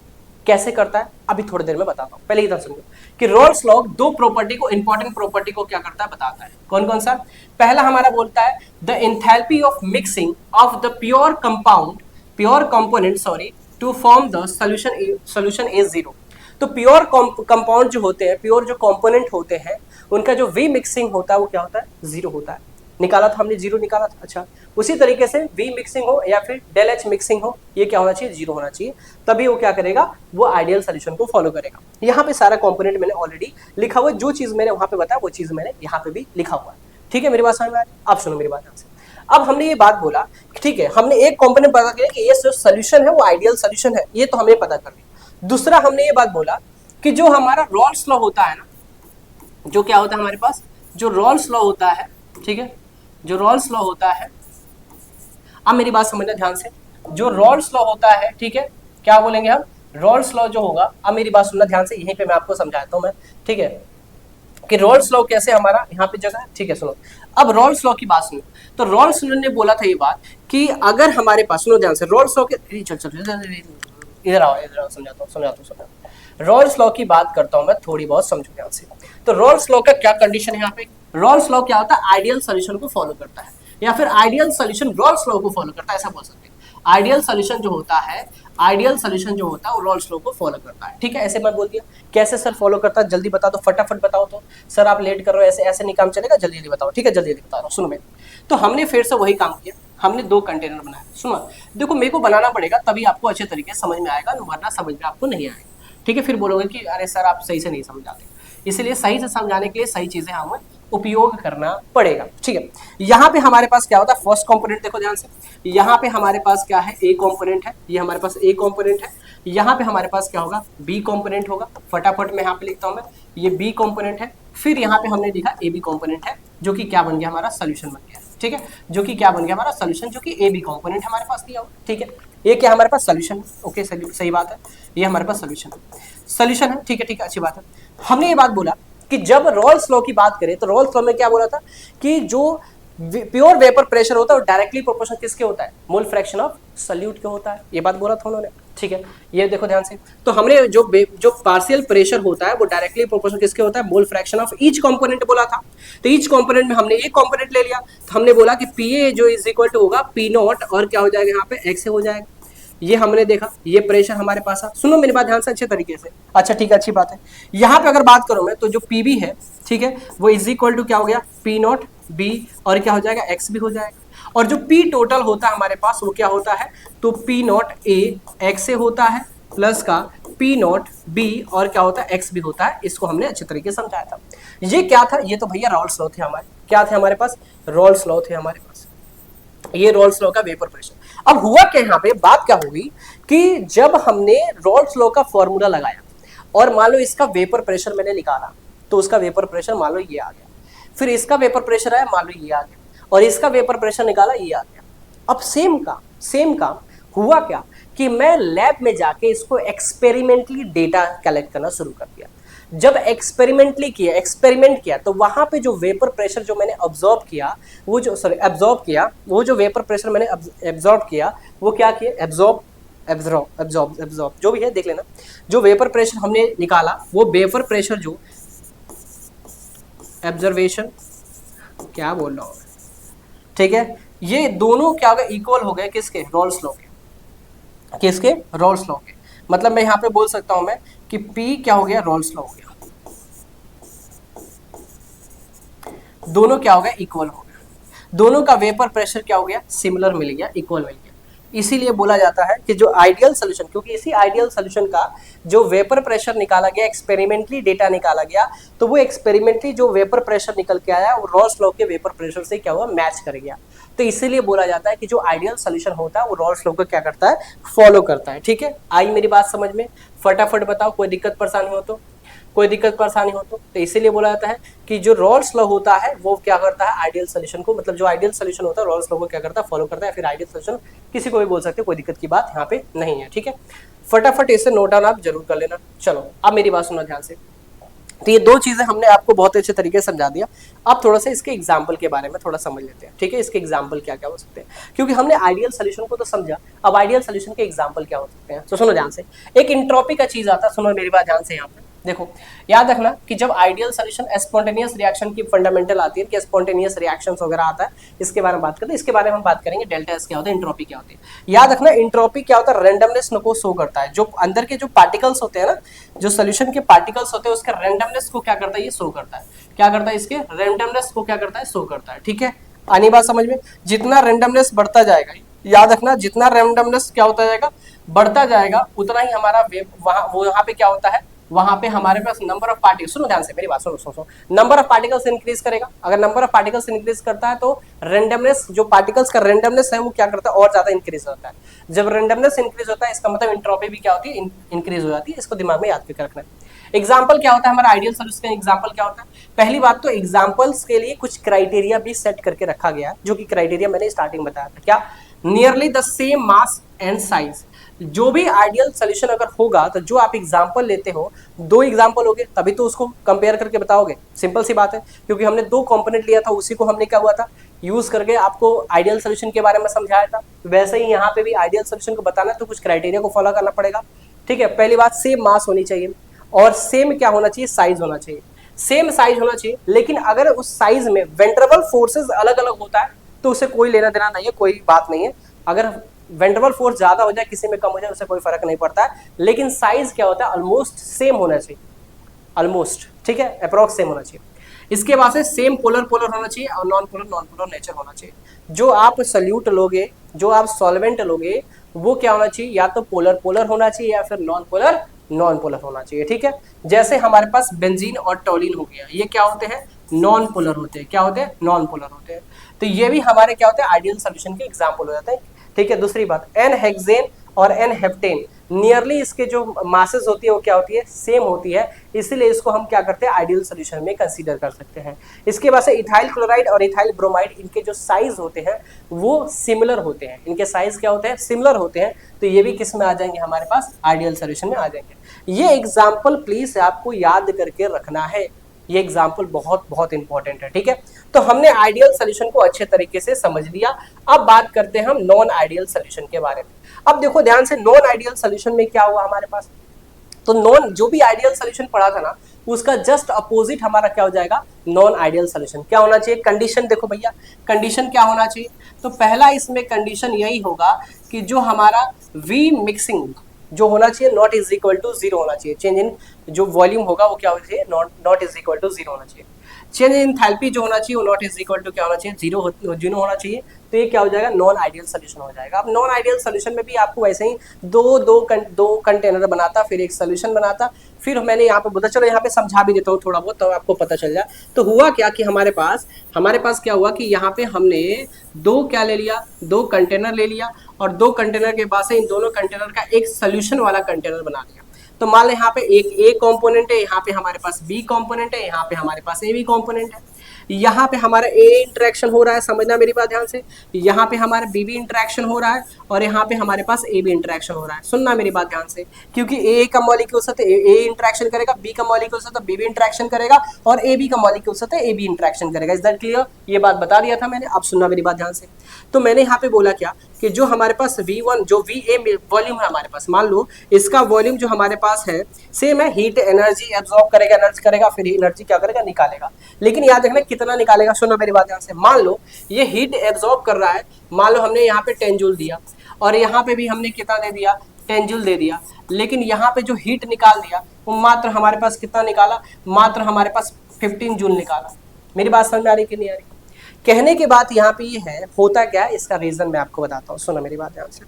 कैसे करता है अभी थोड़ी देर में बताता हूँ, पहले इधर समझो कि रॉल्स लॉ दो प्रॉपर्टी को, इंपॉर्टेंट प्रॉपर्टी को क्या करता है बताता है। कौन कौन सा, पहला हमारा बोलता है the enthalpy of mixing of the pure compound, pure component sorry, to form the solution is zero. तो प्योर कंपाउंड जो होते हैं, प्योर जो कंपोनेंट होते हैं, उनका जो वी मिक्सिंग होता है वो क्या होता है, जीरो होता है। निकाला था हमने, जीरो निकाला था। अच्छा उसी तरीके से वी मिक्सिंग हो या फिर डेल एच मिक्सिंग हो, ये क्या होना चाहिए, जीरो होना चाहिए, तभी वो क्या करेगा, वो आइडियल सोल्यूशन को फॉलो करेगा। यहाँ पे सारा कंपोनेंट मैंने ऑलरेडी लिखा हुआ है, जो चीज मैंने वहां पे बताया वो चीज मैंने यहाँ पे भी लिखा हुआ है। ठीक है मेरी बात समझ में आ रही है, आप सुनो मेरी बात ध्यान से। अब हमने ये बात बोला, ठीक है, हमने एक कंपोनेंट पता किया कि ये जो सोल्यूशन है वो आइडियल सोल्यूशन है, ये तो हमने पता कर लिया। दूसरा हमने ये बात बोला कि जो हमारा रॉल्स लॉ होता है ना, जो क्या होता है हमारे पास, जो रॉल्स लॉ होता है, ठीक है, जो रॉल्स लॉ होता है, अब मेरी बात समझना ध्यान से, जो रॉल्स लॉ होता है, ठीक है, क्या बोलेंगे हम, रॉल्स लॉ जो होगा, अब मेरी बात सुनना ध्यान से, यहीं पे मैं आपको समझाता हूं मैं, ठीक है, कि रॉल्स लॉ कैसे हमारा यहाँ पे जगह है, ठीक है। सुनो अब रॉल्स लॉ की बात सुनो, तो रॉल्स लॉ ने बोला था ये बात कि अगर हमारे पास, सुनो ध्यान से, रॉल्स लॉ के, इधर आओ समझाता हूँ। रॉल्स लॉ की बात करता हूं मैं, थोड़ी बहुत समझो ध्यान से। तो रॉल्स लॉ का क्या कंडीशन है यहाँ पे, रॉल्स लॉ क्या होता है, आइडियल सोल्यूशन को फॉलो करता है। या फिर आइडियल सॉल्यूशन रॉल्स लॉ को फॉलो करता है, ऐसा बोल सकते हैं। आइडियल सॉल्यूशन जो होता है, आइडियल सॉल्यूशन जो होता है वो रॉल्स लॉ को फॉलो करता है, ठीक है। ऐसे मैं बोल दिया। कैसे सर फॉलो करता है, जल्दी बता दो, फटाफट बताओ। तो सर आप लेट कर रहे हो, ऐसे ऐसे नहीं काम चलेगा, जल्दी जल्दी बताओ, ठीक है, जल्दी जल्दी बता रहा हूँ। सुनो मेरे, तो हमने फिर से वही काम किया, हमने 2 कंटेनर बनाए। सुनो देखो, मेरे को बनाना पड़ेगा तभी आपको अच्छे तरीके से समझ में आएगा, वरना समझ में आपको नहीं आएगा, ठीक है। फिर बोलोगे कि अरे सर आप सही से नहीं समझाते, इसलिए सही से समझाने के लिए सही चीजें हमें उपयोग करना पड़ेगा, ठीक है। यहाँ पे हमारे पास क्या होता है, फर्स्ट कंपोनेंट देखो ध्यान से, यहाँ पे हमारे पास क्या है, ए कंपोनेंट है, ये हमारे पास ए कंपोनेंट है। यहाँ पे हमारे पास क्या होगा, बी कंपोनेंट होगा। फटाफट मैं यहाँ पे लिखता हूँ मैं, ये बी कंपोनेंट है। फिर यहाँ पे हमने लिखा ए बी कंपोनेंट है, जो कि क्या बन गया, हमारा सोल्यूशन बन गया, ठीक है। जो कि क्या बन गया, हमारा सोल्यूशन, जो कि ए बी कंपोनेंट हमारे पास दिया हुआ, ठीक है। ये क्या हमारे पास सोल्यूशन, ओके सही बात है, ये हमारे पास सोल्यूशन है, ठीक है ठीक है, अच्छी बात है। हमने ये बात बोला कि जब रॉल्स लॉ की बात करें तो रॉल्स लॉ में क्या बोला था कि जो प्योर वेपर प्रेशर होता है वो डायरेक्टली प्रोपोर्शनल किसके होता है, मोल फ्रैक्शन ऑफ सॉल्यूट के होता है, ये बात बोला था उन्होंने, ठीक है। ये देखो ध्यान से, तो हमने जो पार्शियल प्रेशर होता है वो डायरेक्टली प्रोपोर्शनल किसके होता है, mole fraction of each component बोला था। तो ईच कंपोनेंट में हमने एक कंपोनेंट ले लिया, तो हमने बोला कि पीए जो इज इक्वल टू होगा पी नॉट, और क्या हो जाएगा यहाँ पे एक्स हो जाएगा। ये हमने देखा, ये प्रेशर हमारे पास है। सुनो मेरी बात ध्यान से अच्छे तरीके से, अच्छा ठीक है, अच्छी बात है। यहाँ पे अगर बात करूं मैं, तो जो पीबी है, ठीक है, वो इज इक्वल टू क्या हो गया, पी नॉट बी, और क्या हो जाएगा, एक्स भी हो जाएगा। और जो पी टोटल होता है हमारे पास वो क्या होता है, तो पी नॉट ए एक्स से होता है, प्लस का पी नॉट बी, और क्या होता है, एक्स भी होता है। इसको हमने अच्छे तरीके से समझाया था। ये क्या था, ये तो भैया रॉल्स लॉ थे हमारे, क्या थे हमारे पास, रॉल्स लॉ थे हमारे पास, ये रॉल्स लॉ का वेपर प्रेशर। अब हुआ क्या, यहाँ पे बात क्या हुई कि जब हमने रॉल्स लॉ का फॉर्मूला लगाया और मान लो इसका वेपर प्रेशर मैंने निकाला, तो उसका वेपर प्रेशर मान लो ये आ गया, फिर इसका वेपर प्रेशर आया, मान लो ये आ गया, और इसका वेपर प्रेशर निकाला, ये आ गया। अब सेम काम हुआ क्या कि मैं लैब में जाके इसको एक्सपेरिमेंटली डेटा कलेक्ट करना शुरू कर दिया। जब एक्सपेरिमेंट किया तो वहां पे जो वेपर प्रेशर जो मैंने ऑब्जॉर्ब किया, वो जो वेपर प्रेशर मैंने एब्जॉर्ब किया, वो क्या किया, एब्जॉर्ब जो भी है देख लेना। जो वेपर प्रेशर हमने निकाला, वो वेपर प्रेशर जो एब्जर्वेशन, क्या बोल रहा हूँ, ठीक है, ये दोनों क्या हो गए, इक्वल हो गए किसके, रॉल्स लॉ के, किसके, रॉल्स लॉ के। मतलब मैं यहाँ पे बोल सकता हूं मैं कि P क्या हो गया, रॉल्स लॉ हो गया, दोनों क्या हो गया, इक्वल हो गया, दोनों का वेपर प्रेशर क्या हो गया, सिमिलर मिल गया, इक्वल मिल गया। इसीलिए बोला जाता है कि जो आइडियल सोल्यूशन, क्योंकि इसी आइडियल सोल्यूशन का जो वेपर प्रेशर निकाला गया, एक्सपेरिमेंटली डेटा निकाला गया, तो वो एक्सपेरिमेंटली जो वेपर प्रेशर निकल के आया वो रॉल्स लॉ के वेपर प्रेशर से क्या हुआ, मैच कर गया। तो इसीलिए बोला जाता है कि जो आइडियल सोल्यूशन होता है वो रॉल्स लॉ को क्या करता है, फॉलो करता है, ठीक है। आई मेरी बात समझ में, फटाफट बताओ, कोई दिक्कत परेशानी हो तो, तो इसीलिए बोला जाता है कि जो रॉल्स लॉ होता है वो क्या करता है, आइडियल सॉल्यूशन को, मतलब जो आइडियल सॉल्यूशन होता है रॉल्स लॉ को क्या करता है, फॉलो करता है। फिर आइडियल सॉल्यूशन किसी को भी बोल सकते हैं, कोई दिक्कत की बात यहाँ पे नहीं है, ठीक है। फटाफट इसे नोट डाउन आप जरूर कर लेना। चलो अब मेरी बात सुनो ध्यान से। तो ये 2 चीजें हमने आपको बहुत अच्छे तरीके से समझा दिया। अब थोड़ा सा इसके एग्जाम्पल के बारे में थोड़ा समझ लेते हैं, ठीक है। इसके एग्जाम्पल क्या क्या हो सकते हैं, क्योंकि हमने आइडियल सोल्यूशन को तो समझा, अब आइडियल सोल्यूशन के एग्जाम्पल क्या हो सकते हैं। तो सुनो ध्यान से, एक इंट्रोपी का चीज आता है, सुनो मेरी बात ध्यान से। यहाँ पे देखो, याद रखना कि जब आइडियल सोल्यूशन स्पॉन्टेनियस रिएक्शन की फंडामेंटल आती है कि स्पॉन्टेनियस रिएक्शंस वगैरह आता है, इसके बारे में बात करते हैं। इसके बारे में हम बात करेंगे, डेल्टा एस क्या होता है, इंट्रोपी क्या होती है। याद रखना, इंट्रोपी क्या होता है, रैंडमनेस को शो करता है। जो अंदर के जो पार्टिकल्स होते हैं ना, जो सोल्यूशन के पार्टिकल्स होते हैं, उसका रैंडमनेस को क्या करता है, ये शो करता है। क्या करता है, इसके रैंडमनेस को क्या करता है, शो करता है, ठीक है। आनी बात समझ में, जितना रैंडमनेस बढ़ता जाएगा, याद रखना, जितना रैंडमनेस क्या होता जाएगा, बढ़ता जाएगा, उतना ही हमारा वहां पे क्या होता है, वहां पे हमारे पास नंबर ऑफ पार्टिकल्स, सुनो ध्यान से मेरी बात, सुनो, नंबर ऑफ पार्टिकल्स इंक्रीज करेगा। अगर नंबर ऑफ पार्टिकल्स इंक्रीज करता है तो रैंडमनेस, जो पार्टिकल्स का रैंडमनेस है वो क्या करता है, और ज्यादा इंक्रीज होता है। जब रैंडमनेस इंक्रीज होता है, इसका मतलब एंट्रोपी भी क्या होती है, इंक्रीज हो जाती है। इसको दिमाग में याद करके रखना है। एग्जाम्पल क्या होता है हमारा आइडियल सोल्यूशन का, एग्जाम्पल क्या होता है। पहली बात तो एग्जाम्पल्स के लिए कुछ क्राइटेरिया भी सेट करके रखा गया, जो कि क्राइटेरिया मैंने स्टार्टिंग बताया था, क्या, nearly the same mass and size. जो भी आइडियल सोल्यूशन अगर होगा तो जो आप एग्जाम्पल लेते हो, 2 एग्जाम्पल हो गए तभी तो उसको कंपेयर करके बताओगे, सिंपल सी बात है। क्योंकि हमने 2 कंपोनेंट लिया था, उसी को हमने क्या हुआ था, यूज करके आपको आइडियल सोल्यूशन के बारे में समझाया था। वैसे ही यहाँ पे भी आइडियल सोल्यूशन को बताना है तो कुछ क्राइटेरिया को फॉलो करना पड़ेगा, ठीक है। पहली बात, सेम मास होनी चाहिए, और सेम क्या होना चाहिए, साइज होना चाहिए, सेम साइज होना चाहिए। लेकिन अगर उस साइज में वेंट्रेबल फोर्सेस अलग अलग होता है तो उसे कोई लेना देना नहीं है, कोई बात नहीं है। अगर वेंट्रल फोर्स ज्यादा हो जाए, किसी में कम हो जाए, उससे कोई फर्क नहीं पड़ता है। लेकिन साइज क्या होता है, ऑलमोस्ट सेम होना चाहिए, ऑलमोस्ट, ठीक है, अप्रॉक्स सेम होना चाहिए। इसके बाद से सेम पोलर पोलर होना चाहिए और नॉन पोलर नेचर होना चाहिए। जो आप सल्यूट लोगे, जो आप सॉल्वेंट लोगे, वो क्या होना चाहिए, या तो पोलर पोलर होना चाहिए या फिर नॉन पोलर होना चाहिए, ठीक है। जैसे हमारे पास बेंजीन और टोलिन हो गया, ये क्या होते हैं, नॉन पोलर होते हैं। क्या होते हैं, नॉन पोलर होते हैं। तो ये भी हमारे क्या होते हैं, आइडियल सोल्यूशन के एग्जाम्पल हो जाते हैं, ठीक है। दूसरी बात, एन हेक्सेन और एन हेप्टेन, नियरली इसके जो मासेस होती है वो क्या होती है, सेम होती है, इसीलिए इसको हम क्या करते हैं, आइडियल सोल्यूशन में कंसीडर कर सकते हैं। इसके बाद से इथाइल क्लोराइड और इथाइल ब्रोमाइड, इनके जो साइज होते हैं वो सिमिलर होते हैं, इनके साइज क्या होते हैं, सिमिलर होते हैं। तो ये भी किस में आ जाएंगे, हमारे पास आइडियल सोल्यूशन में आ जाएंगे। ये एग्जाम्पल प्लीज आपको याद करके रखना है, ये एग्जाम्पल बहुत बहुत इंपॉर्टेंट है, ठीक है। तो हमने आइडियल सोल्यूशन को अच्छे तरीके से समझ लिया। अब बात करते हैं हम नॉन आइडियल सोल्यूशन के बारे में। अब देखो ध्यान से, नॉन आइडियल सोल्यूशन में क्या हुआ हमारे पास, तो नॉन, जो भी आइडियल सोल्यूशन पढ़ा था ना, उसका जस्ट अपोजिट हमारा क्या हो जाएगा, नॉन आइडियल सोल्यूशन। क्या होना चाहिए, कंडीशन देखो भैया, कंडीशन क्या होना चाहिए, तो पहला इसमें कंडीशन यही होगा कि जो हमारा वी मिक्सिंग जो होना चाहिए not is equal to zero होना चाहिए। चेंज इन जो वॉल्यूम होगा वो क्या होना चाहिए, not is equal to zero होना चाहिए। चेंज इन एंथैल्पी जो होना चाहिए वो नॉट इज इक्वल टू क्या होना चाहिए, जीरो होना चाहिए। तो ये क्या हो जाएगा, नॉन आइडियल सोल्यूशन हो जाएगा। अब नॉन आइडियल सोल्यूशन में भी आपको वैसे ही दो कंटेनर बनाता, फिर एक सोल्यूशन बनाता, फिर मैंने यहाँ पे बोला, चलो यहाँ पे समझा भी देता हूँ थोड़ा बहुत, तो आपको पता चल जाए। तो हुआ क्या कि हमारे पास क्या हुआ कि यहाँ पे हमने दो क्या ले लिया, दो कंटेनर ले लिया, और दो कंटेनर के बाद से इन दोनों कंटेनर का एक सोल्यूशन वाला कंटेनर बना लिया। तो मान लें यहाँ पे एक ए कॉम्पोनेंट है, यहाँ पे हमारे पास बी कॉम्पोनेंट है, यहाँ पे हमारे पास ए बी कॉम्पोनेंट है। यहाँ पे हमारा ए इंटरेक्शन हो रहा है, समझना मेरी बात ध्यान से, यहाँ पे हमारा बी भी इंटरेक्शन हो रहा है, और यहाँ पे हमारे पास ए भी इंटरेक्शन हो रहा है। सुनना मेरी बात ध्यान से, क्योंकि ए का मॉलिक्यूल साथ ए इंटरेक्शन करेगा, बी का मॉलिक्यूल साथ बी भी इंटरेक्शन करेगा, और ए बी का मॉलिक्यूल साथ ए बी इंटरेक्शन करेगा। इज दैट क्लियर, ये बात बता दिया था मैंने, अब सुनना मेरी बात ध्यान से। तो मैंने यहाँ पे बोला क्या कि जो हमारे पास V1 जो VA वॉल्यूम है हमारे पास, मान लो इसका वॉल्यूम जो हमारे पास है सेम है, हीट एनर्जी एब्जॉर्ब करेगा, फिर एनर्जी क्या करेगा, निकालेगा। लेकिन याद रखना कितना निकालेगा, सुनो मेरी बात ध्यान से। मान लो ये हीट एब्जॉर्ब कर रहा है, मान लो हमने यहाँ पे 10 जूल दिया, और यहाँ पे भी हमने कितना दे दिया, 10 जूल दे दिया, लेकिन यहाँ पे जो हीट निकाल दिया वो मात्र हमारे पास कितना निकाला, मात्र हमारे पास 15 जूल निकाला। मेरी बात समझ में आ रही कि नहीं आ रही? कहने की बात यहाँ पे ये है, होता क्या है, इसका रीजन मैं आपको बताता हूँ, सुनो मेरी बात ध्यान से।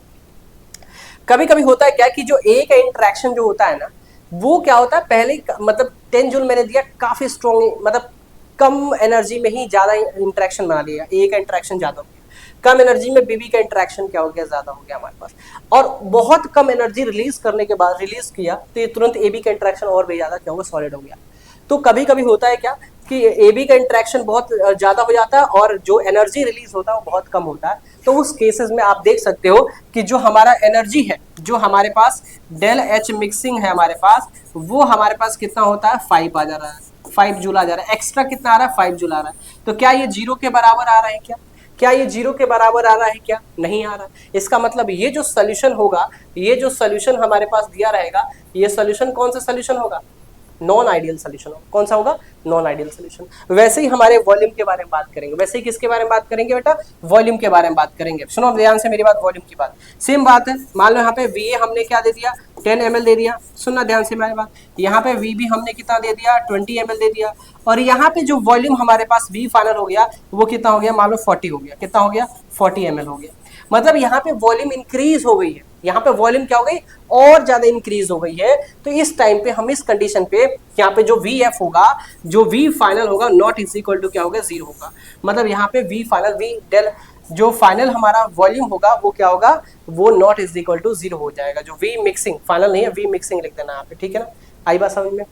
कभी कभी होता है क्या कि जो ए का इंटरेक्शन जो होता है ना, वो क्या होता है, पहले मतलब 10 जूल मैंने दिया, काफी स्ट्रॉन्ग, मतलब कम एनर्जी में ही ज्यादा इंटरेक्शन बना लिया, ए का इंटरेक्शन ज्यादा हो गया, कम एनर्जी में बीबी का इंटरेक्शन क्या हो गया, ज्यादा हो गया हमारे पास, और बहुत कम एनर्जी रिलीज करने के बाद रिलीज किया तो ये तुरंत ए बी का इंटरेक्शन और भी ज्यादा क्या होगा, सॉलिड हो गया। तो कभी कभी होता है क्या कि ए बी का इंटरेक्शन बहुत ज्यादा हो जाता है और जो एनर्जी रिलीज होता है वो बहुत कम होता है। तो उस केसेस में आप देख सकते हो कि जो हमारा एनर्जी है, जो हमारे पास डेल एच मिक्सिंग है हमारे पास, वो हमारे पास कितना होता है, 5 आ जा रहा है, 5 जूल आ जा रहा है। एक्स्ट्रा कितना आ रहा है, 5 जूल आ रहा है। तो क्या ये जीरो के बराबर आ रहा है क्या ये जीरो के बराबर आ रहा है क्या, नहीं आ रहा। इसका मतलब ये जो सोल्यूशन होगा, ये जो सोल्यूशन हमारे पास दिया रहेगा, ये सोल्यूशन कौन सा सोल्यूशन होगा, नॉन आइडियल सोल्यूशन होगा। कौन सा होगा, नॉन आइडियल सोल्यूशन। वैसे ही हमारे वॉल्यूम के बारे में बात करेंगे, वैसे ही किसके बारे में बात करेंगे बेटा, वॉल्यूम के बारे में बात करेंगे। सुनो ध्यान से मेरी बात, वॉल्यूम की बात सेम बात है। मान लो यहाँ पे VA हमने क्या दे दिया, 10 ml दे दिया, सुनना ध्यान से मेरी बात। यहाँ पे VB हमने कितना दे दिया, 20 ml दे दिया, और यहाँ पे जो वॉल्यूम हमारे पास V फाइनल हो गया वो कितना हो गया, मान लो 40 हो गया, कितना हो गया, 40 ml हो गया। मतलब यहाँ पे वॉल्यूम इंक्रीज हो गई है, यहाँ पे वॉल्यूम क्या हो गई, और ज्यादा इंक्रीज हो गई है। तो इस टाइम पे हम इस कंडीशन पे यहाँ पे जो VF होगा, जो V फाइनल होगा, नॉट इज इक्वल टू क्या होगा, 0 होगा। मतलब यहाँ पे V फाइनल, V डेल जो फाइनल हमारा वॉल्यूम होगा वो क्या होगा, वो नॉट इज इक्वल टू 0 हो जाएगा। जो V मिक्सिंग, फाइनल नहीं है, V मिक्सिंग लिख देना यहाँ पे, ठीक है ना, आई बात समझ में।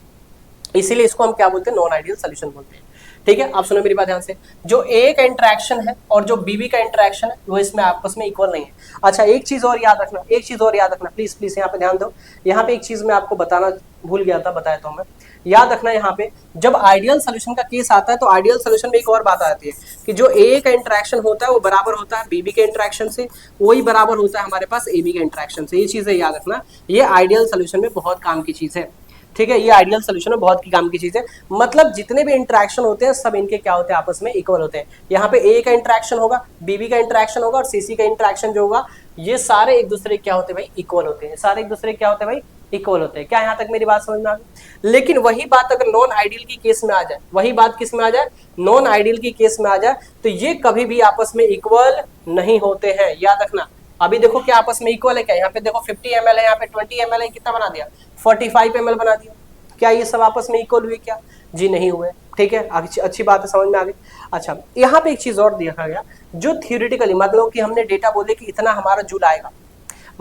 इसीलिए इसको हम क्या बोलते हैं, नॉन आइडियल सोल्यूशन बोलते हैं, ठीक है। आप सुनो मेरी बात ध्यान से, जो ए का इंटरेक्शन है और जो बीबी का इंटरेक्शन है वो इसमें आपस में इक्वल नहीं है। अच्छा एक चीज और याद रखना, एक चीज और याद रखना, प्लीज प्लीज यहाँ पे ध्यान दो। यहाँ पे एक चीज मैं आपको बताना भूल गया था, बताया तो मैं, याद रखना यहाँ पे जब आइडियल सोल्यूशन का केस आता है तो आइडियल सोल्यूशन में एक और बात आती है कि जो ए का इंटरेक्शन होता है वो बराबर होता है बीबी के इंटरेक्शन से, वही बराबर होता है हमारे पास ए बी के इंटरेक्शन से। ये चीजें याद रखना, ये आइडियल सोल्यूशन में बहुत काम की चीज है। ठीक है, ये आइडियल सोल्यूशन है, बहुत की काम की चीज है। मतलब जितने भी इंटरेक्शन होते हैं सब इनके क्या होते हैं, आपस में इक्वल होते हैं। यहाँ पे ए का इंटरेक्शन होगा, बीबी का इंटरेक्शन होगा और सीसी का इंटरेक्शन जो होगा, ये सारे एक दूसरे क्या होते हैं भाई, इक्वल होते हैं। सारे एक दूसरे क्या होते हैं भाई, इक्वल होते हैं। क्या यहाँ तक मेरी बात समझ में आ गई? लेकिन वही बात अगर नॉन आइडियल की केस में आ जाए, वही बात किस में आ जाए, नॉन आइडियल की केस में आ जाए, तो ये कभी भी आपस में इक्वल नहीं होते हैं, याद रखना। अभी देखो क्या आपस में इक्वल है क्या, यहाँ पे देखो 50 ml है, यहाँ पे 20 ml है, कितना बना दिया, 45 ml बना दिया। क्या ये सब आपस में इक्वल हुए क्या? जी नहीं हुए। ठीक है, अच्छी बात है, समझ में आ गई। अच्छा, यहाँ पे एक चीज और देखा गया, जो थियोरेटिकली मतलब कि हमने डेटा बोले कि इतना हमारा जूल आएगा,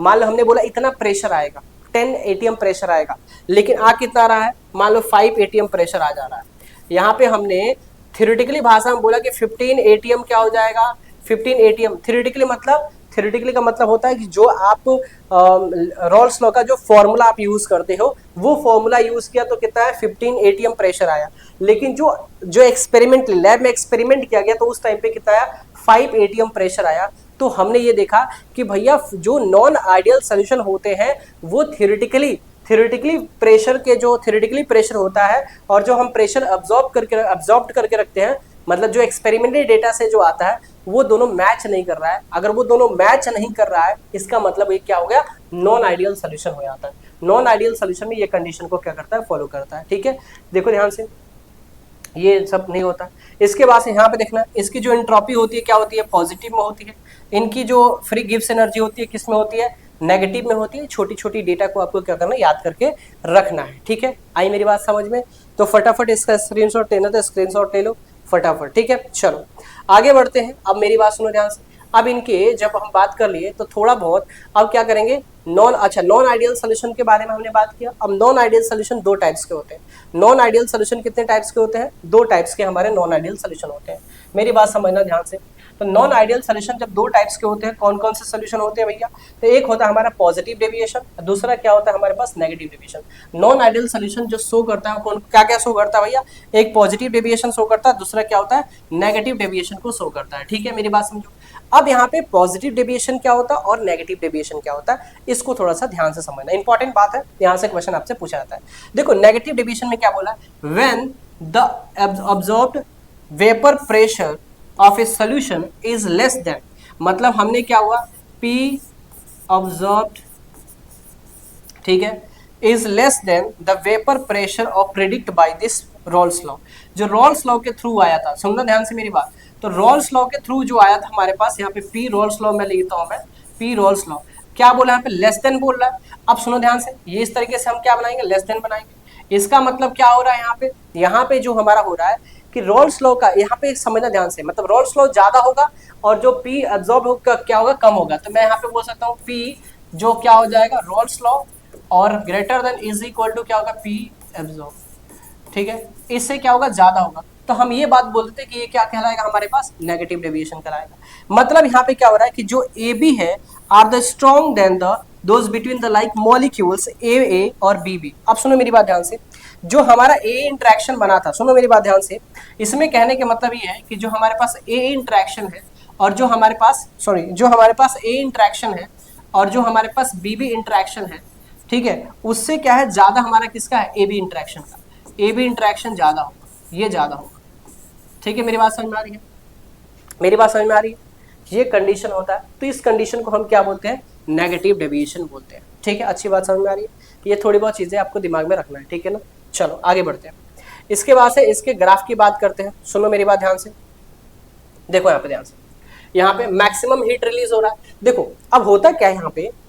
मान लो हमने बोला इतना प्रेशर आएगा, 10 atm प्रेशर आएगा, लेकिन आ कितना रहा है, मान लो 5 atm प्रेशर आ जा रहा है। यहाँ पे हमने थियोरेटिकली भाषा में बोला कि 15 atm क्या हो जाएगा, 15 atm। थियोरेटिकली का मतलब होता है कि जो आप रॉल्स लॉ का जो फॉर्मूला आप यूज करते हो, वो फॉर्मूला यूज किया तो कितना है, 15 atm प्रेशर आया। लेकिन जो एक्सपेरिमेंट लैब में एक्सपेरिमेंट किया गया तो उस टाइम पे कितना आया, 5 atm प्रेशर आया। तो हमने ये देखा कि भैया जो नॉन आइडियल सोल्यूशन होते हैं वो थियोरेटिकली प्रेशर के जो थियोरेटिकली प्रेशर होता है और जो हम प्रेशर अब्जॉर्ब करके रखते हैं, मतलब जो एक्सपेरिमेंटल डेटा से जो आता है, वो दोनों मैच नहीं कर रहा है। अगर वो दोनों मैच नहीं कर रहा है, इसका मतलब ये क्या हो गया, नॉन आइडियल सोल्यूशन हो जाता है। नॉन आइडियल सोल्यूशन में ये कंडीशन को क्या करता है, फॉलो करता है। ठीक है, देखो ध्यान से, ये सब नहीं होता। इसके बाद से यहाँ पे देखना, इसकी जो एंट्रोपी होती है क्या होती है, पॉजिटिव में होती है। इनकी जो फ्री गिव्स एनर्जी होती है किस में होती है, नेगेटिव में होती है। छोटी छोटी डेटा को आपको क्या करना है, याद करके रखना है। ठीक है, आई मेरी बात समझ में? तो फटाफट इसका स्क्रीनशॉट लेना, तो स्क्रीनशॉट ले लो फटाफट। ठीक है, चलो आगे बढ़ते हैं। अब मेरी बात सुनो ध्यान से। अब इनके जब हम बात कर लिए तो थोड़ा बहुत अब क्या करेंगे, नॉन आइडियल सोल्यूशन के बारे में हमने बात किया। अब नॉन आइडियल सोल्यूशन दो टाइप्स के होते हैं। नॉन आइडियल सोल्यूशन कितने टाइप्स के होते हैं, दो टाइप्स के हमारे नॉन आइडियल सोल्यूशन होते हैं। मेरी बात समझना ध्यान से। तो नॉन आइडियल सोल्यूशन जब दो टाइप्स के होते हैं, कौन कौन से सोल्यूशन होते हैं भैया, तो एक होता है हमारा पॉजिटिव डेविएशन, दूसरा क्या होता है हमारे पास, negative deviation. Non ideal solution जो शो करता है, कौन क्या क्या शो करता है भैया, एक पॉजिटिव डेविएशन शो करता है, दूसरा क्या होता है, नेगेटिव डेविएशन को शो करता है। ठीक है, मेरी बात समझो। अब यहाँ पे पॉजिटिव डेविएशन क्या होता है और नेगेटिव डेविएशन क्या होता है, इसको थोड़ा सा ध्यान से समझना, इंपॉर्टेंट बात है। यहाँ से क्वेश्चन आपसे पूछा जाता है। देखो नेगेटिव डेविएशन में क्या बोला, when the absorbed vapour pressure of a solution is less than, मतलब हमने क्या हुआ, P ऑब्जॉर्ब्ड, ठीक है, is less than the vapour pressure of predict by this Raoult's law. जो रॉल्स लॉ के थ्रू आया था, सुनना ध्यान से मेरी बात। तो रॉल्स लॉ के थ्रू जो आया था हमारे पास, यहाँ पे P रॉल्स लॉ में लिखता हूं मैं, P रॉल्स लॉ क्या बोला, यहाँ पे लेस देन बोल रहा है। अब सुनो ध्यान से, ये इस तरीके से हम क्या बनाएंगे, लेस देन बनाएंगे। इसका मतलब क्या हो रहा है, यहाँ पे जो हमारा हो रहा है कि रॉल्स लॉ का यहाँ पे समझना ध्यान से, मतलब रॉल्स लॉ ज्यादा होगा और जो P एब्जॉर्ब होगा क्या होगा, कम होगा। तो मैं यहाँ पे बोल सकता हूँ P जो क्या हो जाएगा, रॉल्स लॉ और greater than is equal to क्या होगा, P एब्जॉर्ब। ठीक है, इससे क्या होगा, ज्यादा होगा। तो हम ये बात बोलते हैं कि ये क्या कहलाएगा हमारे पास, नेगेटिव डेविएशन कहलाएगा। मतलब यहाँ पे क्या हो रहा है कि जो AB है are the strong than the those between the like molecules AA और BB। अब सुनो मेरी बात ध्यान से, जो हमारा A इंटरेक्शन बना था, सुनो मेरी बात ध्यान से, इसमें कहने के मतलब ये है कि जो हमारे पास A इंटरेक्शन है और जो हमारे पास A इंटरेक्शन है और जो हमारे पास BB इंटरेक्शन है, ठीक है, उससे क्या है, ज्यादा हमारा किसका है, AB इंटरेक्शन का। AB इंटरेक्शन ज्यादा होगा, ये ज्यादा होगा। ठीक है, मेरी बात समझ में आ रही है, मेरी बात समझ में आ रही है, ये कंडीशन होता है। तो इस कंडीशन को हम क्या बोलते हैं, नेगेटिव डेविएशन बोलते हैं। ठीक है, अच्छी बात समझ में आ रही है, ये थोड़ी बहुत चीजें आपको दिमाग में रखना है। ठीक है ना, चलो आगे बढ़ते हैं। इसके बाद से इसके ग्राफ की बात करते हैं। सुनो मेरी बात ध्यान से, देखो यहाँ पे ध्यान से, यहाँ पे मैक्सिमम हीट रिलीज हो रहा है। देखो अब होता क्या है,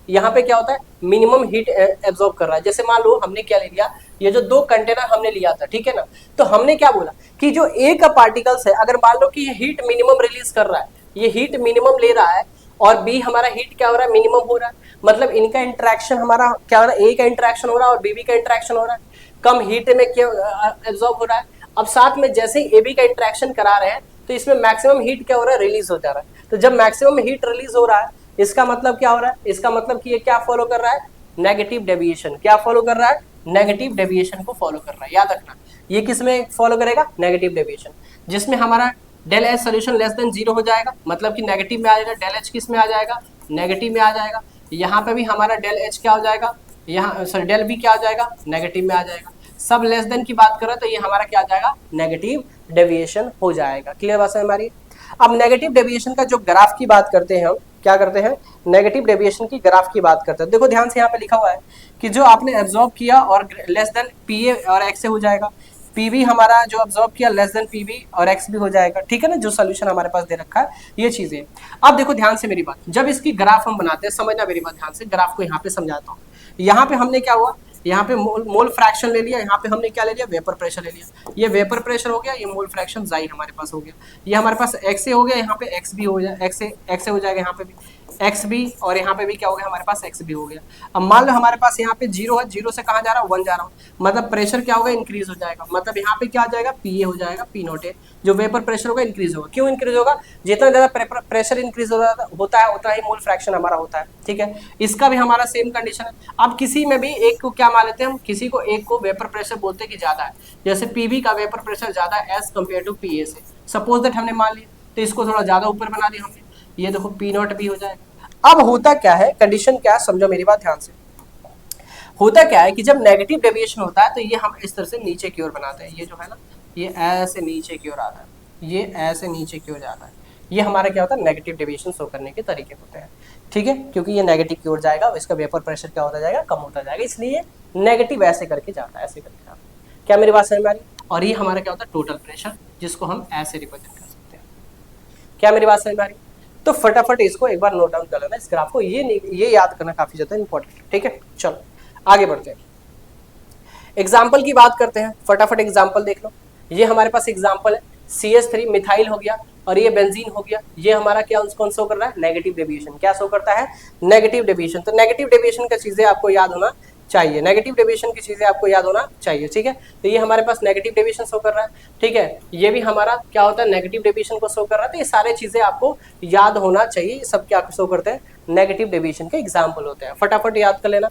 यहाँ पे क्या होता है, मिनिमम हीट एब्जॉर्ब कर रहा है। जैसे मान लो हमने क्या ले लिया, ये जो दो कंटेनर हमने लिया था, ठीक है ना, तो हमने क्या बोला कि जो A का पार्टिकल्स है, अगर मान लो कि ये हीट मिनिमम रिलीज कर रहा है, ये हीट मिनिमम ले रहा है और B हमारा हीट क्या हो रहा है, मिनिमम हो रहा है, मतलब इनका इंटरेक्शन हमारा क्या हो रहा है, A का इंटरेक्शन हो रहा है और BB का इंटरेक्शन हो रहा है, कम हीट में क्या एब्जॉर्ब हो रहा है। अब साथ में जैसे ही AB का इंटरेक्शन करा रहे हैं तो इसमें मैक्सिमम हीट क्या हो रहा है, रिलीज हो जा रहा है। तो जब मैक्सिमम हीट रिलीज हो रहा है, इसका मतलब क्या हो रहा है, इसका मतलब कि ये क्या फॉलो कर रहा है, नेगेटिव डेविएशन। क्या फॉलो कर रहा है, नेगेटिव डेविएशन को फॉलो कर रहा है। याद रखना, ये किस में फॉलो करेगा, नेगेटिव डेविएशन, जिसमें हमारा del H solution less than 0 हो जाएगा, मतलब कि नेगेटिव में आ जाएगा। डेल एच किस में आ जाएगा, नेगेटिव में आ जाएगा। यहाँ पे भी हमारा डेल एच क्या हो जाएगा, यहाँ सॉरी डेल बी क्या आ जाएगा, नेगेटिव में आ जाएगा। सब लेस देन की बात करें तो ये हमारा क्या आ जाएगा, नेगेटिव डेविएशन हो जाएगा। क्लियर बात है हमारी। अब नेगेटिव डेविएशन का जो ग्राफ की बात करते हैं हम, क्या करते हैं, नेगेटिव डेविएशन की ग्राफ की बात करते हैं। देखो ध्यान से यहाँ पे लिखा हुआ है कि जो आपने एब्जॉर्ब किया और लेस देन पी ए और एक्स से हो जाएगा, पीबी हमारा जो ऑब्जर्व किया लेस देन पीबी और एक्स भी हो जाएगा, ठीक है ना, जो सोल्यूशन हमारे पास दे रखा है ये चीजें। अब देखो ध्यान से मेरी बात, जब इसकी ग्राफ हम बनाते हैं, समझना मेरी बात ध्यान से, ग्राफ को यहाँ पे समझाता हूँ। यहाँ पे हमने क्या हुआ, यहाँ पे मोल फ्रैक्शन ले लिया, यहाँ पे हमने क्या ले लिया, वेपर प्रेशर ले लिया। ये वेपर प्रेशर हो गया, ये मोल फ्रैक्शन जाई हमारे पास हो गया, ये हमारे पाए एक्स ए हो गया, यहाँ पे एक्स भी हो जाए, एक्स हो जाएगा, यहाँ पे भी एक्स भी, और यहाँ पे भी क्या हो गया हमारे पास एक्स भी हो गया। अब मान लो हमारे पास यहाँ पे जीरो है, जीरो से कहाँ जा रहा है, 1 जा रहा हूँ, मतलब प्रेशर क्या होगा, इंक्रीज हो जाएगा, मतलब यहाँ पे क्या आ जाएगा, पी ए हो जाएगा, पी नोट ए, जो वेपर प्रेशर होगा इंक्रीज होगा। क्यों इंक्रीज होगा, जितना ज्यादा प्रेशर इंक्रीज होता है उतना ही मोल फ्रैक्शन हमारा होता है, ठीक है। इसका भी हमारा सेम कंडीशन है। अब किसी में भी एक को क्या मान लेते हैं हम, किसी को एक को वेपर प्रेशर बोलते हैं कि ज्यादा है, जैसे पीबी का वेपर प्रेशर ज्यादा है as compare to P A से, सपोज दैट हमने मान लिया, तो इसको थोड़ा ज्यादा ऊपर बना दिया हमने, ये देखो पी नॉट भी हो जाएगा। अब होता क्या है, कंडीशन क्या है, समझो मेरी बात ध्यान से। होता क्या है कि जब नेगेटिव डेविएशन होता है तो ये हम इस तरह से नीचे की ओर बनाते हैं, ये जो है ना, ये ऐसे नीचे की ओर आता है, ये ऐसे नीचे की ओर जाता है, ये हमारा क्या होता है, नेगेटिव डेविएशन शो करने के तरीके होते हैं, ठीक है। क्योंकि ये नेगेटिव की ओर जाएगा, इसका वेपर प्रेशर क्या होता जाएगा, कम होता जाएगा, इसलिए नेगेटिव ऐसे करके जाता है, ऐसे करके जाता है। क्या मेरी बात समझ में आ रही? और ये हमारा क्या होता है, टोटल प्रेशर, जिसको हम ऐसे रिप्रेजेंट कर सकते हैं। क्या मेरी बात समझ में आ रही? तो फटाफट इसको एक बार नोट डाउन कर लेना, इस ग्राफ को, ये याद करना काफी ज्यादा इंपॉर्टेंट है, ठीक है। चलो आगे बढ़ते हैं, एग्जाम्पल की बात करते हैं, फटाफट एग्जाम्पल देख लो। ये हमारे पास एग्जाम्पल है, CH3 मिथाइल हो गया और ये बेंजीन हो गया, ये हमारा क्या कौन शो कर रहा है, नेगेटिव डेविएशन। क्या शो करता है, नेगेटिव डेविएशन। तो नेगेटिव डेविएशन का चीजें आपको याद होना चाहिए, नेगेटिव डेविएशन की चीजें आपको याद होना चाहिए, ठीक है। तो ये हमारे पास नेगेटिव डेविएशन शो कर रहा है, ठीक है। ये भी हमारा क्या होता है, नेगेटिव डेविएशन को शो कर रहा है। तो ये सारे चीजें आपको याद होना चाहिए, सब क्या शो करते हैं, नेगेटिव डेविएशन के एग्जाम्पल होते हैं, फटाफट याद कर लेना,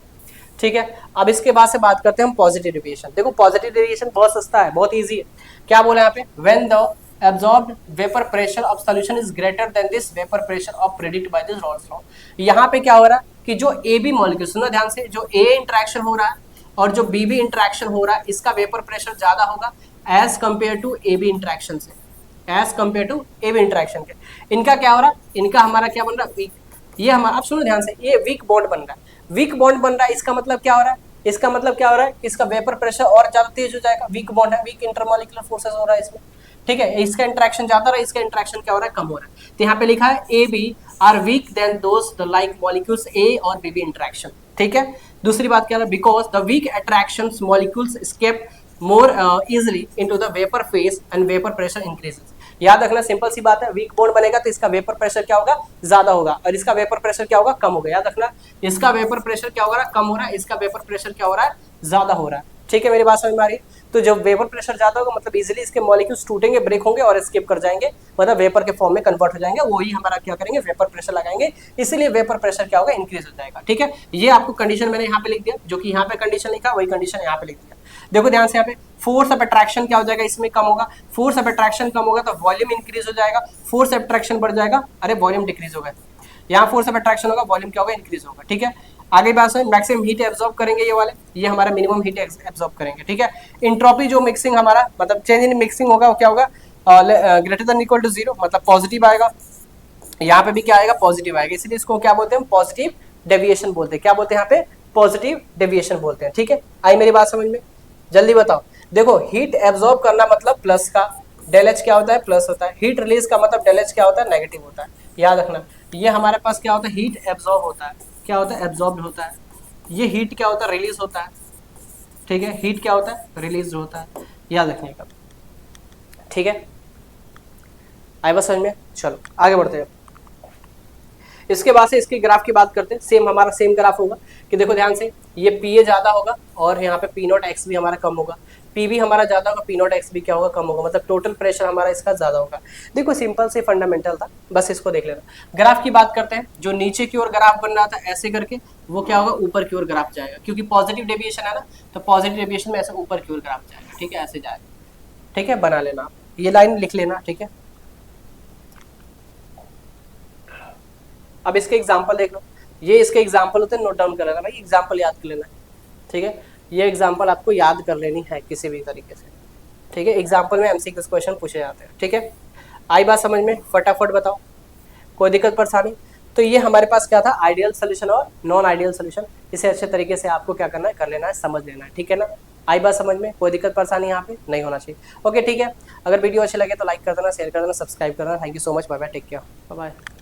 ठीक है। अब इसके बाद से बात करते हैं हम पॉजिटिव डेविएशन। देखो पॉजिटिव डेविएशन बहुत सस्ता है, बहुत इजी है। क्या बोला यहाँ पे, when the absorbed vapor pressure of solution is greater than this vapor pressure of predict by this Rolls law। यहाँ पे क्या हो रहा है कि जो AB मॉलिक्यूल, सुनो ध्यान से, जो A इंटरेक्शन हो रहा है और जो BB इंटरेक्शन हो रहा है, इसका वेपर प्रेशर ज्यादा होगा as compare to AB interaction से, as compare to AB interaction के। इनका क्या हो रहा है, इनका हमारा क्या बन रहा है, वीक। ये हमारा, अब सुनो ध्यान से, ये वीक बॉन्ड बन रहा है, वीक बॉन्ड बन रहा है, इसका मतलब क्या हो रहा है, इसका मतलब क्या हो रहा है, इसका वेपर प्रेशर और ज्यादा तेज हो जाएगा, वीक बॉन्ड है, वीक इंटरमॉलिक्यूलर फोर्सेस हो रहा है इसमें, ठीक है। इसका इंटरेक्शन ज्यादा रहा है, इसका इंटरेक्शन क्या हो रहा है, कम हो रहा है। तो यहाँ पे लिखा है A B are weak than those the like molecules A और बीबी इंटरेक्शन, ठीक है। दूसरी बात क्या है, because the weak attraction molecules escape more easily into the vapour phase and vapour pressure increases. याद रखना, सिंपल सी बात है, वीक बॉन्ड बनेगा तो इसका वेपर प्रेशर क्या होगा, ज्यादा होगा, और इसका वेपर प्रेशर क्या होगा, कम होगा। याद रखना, इसका वेपर प्रेशर क्या हो रहा है, कम हो रहा है, इसका वेपर प्रेशर क्या हो रहा है, ज्यादा हो रहा है, ठीक है। मेरी बात समझ में आ रही है? तो जब वेपर प्रेशर ज्यादा होगा मतलब इजीली इसके मॉलिक्यूल्स टूटेंगे, ब्रेक होंगे और एस्केप कर जाएंगे, मतलब वेपर के फॉर्म में कन्वर्ट हो जाएंगे, वही हमारा क्या करेंगे, वेपर प्रेशर लगाएंगे, इसीलिए वेपर प्रेशर क्या होगा, इंक्रीज हो जाएगा, ठीक है। ये आपको कंडीशन मैंने यहाँ पे लिख दिया, जो कि यहाँ पे कंडीशन लिखा वही कंडीशन यहाँ पे लिख दिया। देखो ध्यान से, यहाँ पे फोर्स ऑफ अट्रैक्शन क्या हो जाएगा, इसमें कम होगा, फोर्स ऑफ अट्रैक्शन कम होगा तो वॉल्यूम इंक्रीज हो जाएगा, फोर्स ऑफ अट्रैक्शन बढ़ जाएगा, अरे वॉल्यूम डिक्रीज होगा, यहाँ फोर्स ऑफ अट्रैक्शन होगा, वॉल्यूम क्या होगा, इंक्रीज होगा, ठीक है। आगे बात है, मैक्सिमम हीट एब्जॉर्ब करेंगे ये वाले, ये हमारा मिनिमम हीट एब्जॉर्ब करेंगे, ठीक है। इंट्रोपी जो मिक्सिंग हमारा मतलब चेंज इन मिक्सिंग होगा वो क्या होगा, ग्रेटर देन इक्वल टू 0, मतलब पॉजिटिव आएगा, यहाँ पे भी क्या आएगा, पॉजिटिव आएगा, इसलिए इसको क्या बोलते हैं, पॉजिटिव डेविएशन बोलते हैं। क्या बोलते हैं यहाँ पे, पॉजिटिव डेविएशन बोलते हैं, ठीक है। आई मेरी बात समझ में, जल्दी बताओ। देखो हीट एब्जॉर्ब करना मतलब प्लस का, डेल एच क्या होता है, प्लस होता है। हीट रिलीज का मतलब डेल एच क्या होता है, नेगेटिव होता है। याद रखना, ये हमारे पास क्या होता है, हीट एब्जॉर्ब होता है, क्या होता है, एब्जॉर्ब होता है। ये हीट क्या होता है, रिलीज होता है, ठीक है। हीट क्या होता है, रिलीज होता है, याद रखने का, ठीक है। आई बस समझ में, चलो आगे बढ़ते हैं। इसके बाद से इसके ग्राफ की बात करते हैं, सेम हमारा सेम ग्राफ होगा कि देखो ध्यान से, ये पी ए ज्यादा होगा और यहाँ पे पी नॉट एक्स भी हमारा कम होगा, पी भी हमारा ज्यादा होगा, पी नॉट एक्स भी क्या होगा, कम होगा, मतलब टोटल प्रेशर हमारा इसका ज्यादा होगा। देखो सिंपल से फंडामेंटल था, बस इसको देख लेना। ग्राफ की बात करते हैं, जो नीचे की ओर ग्राफ बन रहा था ऐसे करके, वो क्या होगा, ऊपर की ओर ग्राफ जाएगा, क्योंकि पॉजिटिव डेविएशन है ना, तो पॉजिटिव डेविएशन में ऐसे ऊपर की ओर ग्राफ जाएगा, ठीक है, ऐसे जाएगा, ठीक है। बना लेना, ये लाइन लिख लेना, ठीक है। अब इसके एग्जाम्पल देख लो, ये इसके एग्जाम्पल होते हैं, नोट डाउन कर लेना भाई, एग्जाम्पल याद कर लेना। ठीक है, ये एग्जाम्पल आपको याद कर लेनी है किसी भी तरीके से। ठीक है, एग्जाम्पल में एमसीक्यू क्वेश्चन पूछे जाते हैं। ठीक है, आई बात समझ में, फटाफट बताओ, कोई दिक्कत परेशानी? तो ये हमारे पास क्या था, आइडियल सोल्यूशन और नॉन आइडियल सोल्यूशन। इसे अच्छे तरीके से आपको क्या करना है, कर लेना है, समझ लेना है। ठीक है ना, आई बात समझ में, कोई दिक्कत परेशानी यहाँ पे नहीं होना चाहिए। ओके ठीक है, अगर वीडियो अच्छे लगे तो लाइक कर देना, शेयर कर देना, सब्सक्राइब कर देना। Thank you so much, bye bye, take care, bye bye.